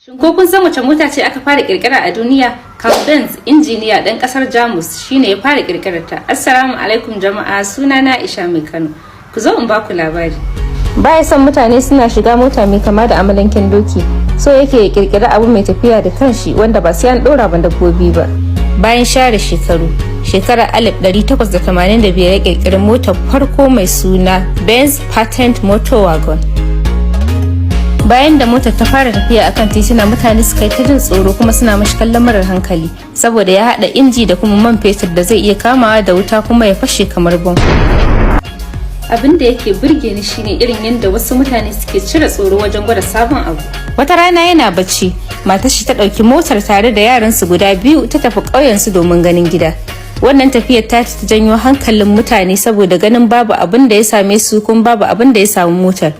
Shin ko kun san wace mota ce aka fara kirkira a duniya? Carl Benz, injiniya ɗan ƙasar Jamus, shine ya fara kirkirar ta. Assalamu alaikum jama'a, sunana Aisha mai Kano. Ku zo in baku labari. Baya son mutane suna shiga mota mai kama da amalanken doki, so yake ya kirkira abu mai tafiya da kanshi wanda ba sai an ɗora ba dabbobi ba. Bayan share shekarar 1885 ya kirkiri motar farko mai suna Benz Patent Motor Wagon. Bayan da motar ta fara tafiya akan tituna, mutane suka yi ta jin tsoro kuma suna mashi kallon marar hankali saboda ya haɗa inji da kuma man fetur da zai iya kamawa da wuta kuma ya fashe kamar bom. Abin da yake burge ni shine irin yadda wasu mutane suke cire tsoro wajen gwada sabon abu. Wata rana yana bacci, matar shi ta ɗauki motar tare da yaransu guda biyu ta tafi ƙauyensu domin ganin gida. Wannan tafiyar ta janyo hankalin mutane saboda ganin babu abin da ya same su kuma babu abin da ya samu motar.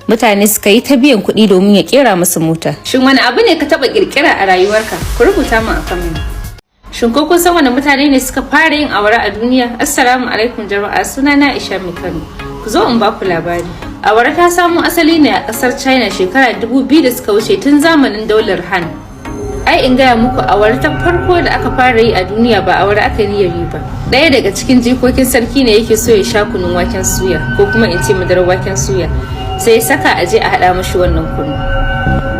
Mutane suka yi ta biyan kuɗi domin ya kera musu mota. Shin wani abu ne ka taɓa ƙirƙira a rayuwarka? Ku rubuta mu a comment. Shin ko kun san wani mutane ne suka fara yin awara a duniya? Assalamu alaikum jama'a, sunana Aisha mai Kano. Ku zo in baku labari. Awara ta samo asali ne a ƙasar China shekara 2000 da suka wuce tun zamanin daular Han. Ai in gaya muku, awara ta farko da aka fara yi a duniya ba awara aka yi ba. Ɗaya daga cikin jikokin sarki ne yake so ya sha kunun waken suya ko kuma in ce madarar waken suya. Sai saka a je a haɗa mashi wannan kunu.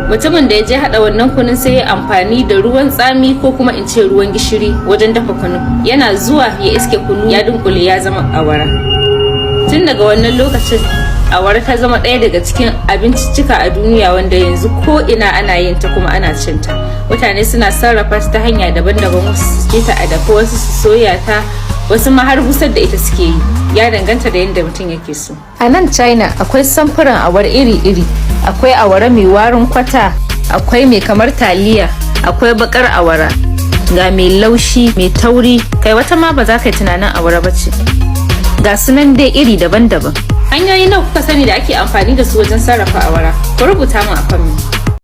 Mutumin da ya je haɗa wannan kunun sai ya amfani da ruwan tsami ko kuma in ce ruwan gishiri wajen dafa kunu. Yana zuwa ya iske kunu ya dunkule ya zama awara. Tun daga wannan lokacin awara ta zama ɗaya daga cikin abinciccika a duniya wanda yanzu ko ina ana yin ta kuma ana cin ta. Mutane suna sarrafa ta hanya daban-daban, wasu su ta a dafa, wasu su soya ta, wasu ma har busar da ita suke yi. Ya danganta da yadda mutum yake so. A nan China akwai samfuran awara iri-iri. Akwai awara mai warin kwata, akwai mai kamar taliya, akwai bakar awara, ga mai laushi, mai tauri, kai wata ma ba za ka yi tunanin awara ba ce. Ga sunan dai iri daban-daban. Hanyoyi nawa kuka sani da ake amfani da su wajen sarrafa awara? Ku rubuta mu a comment.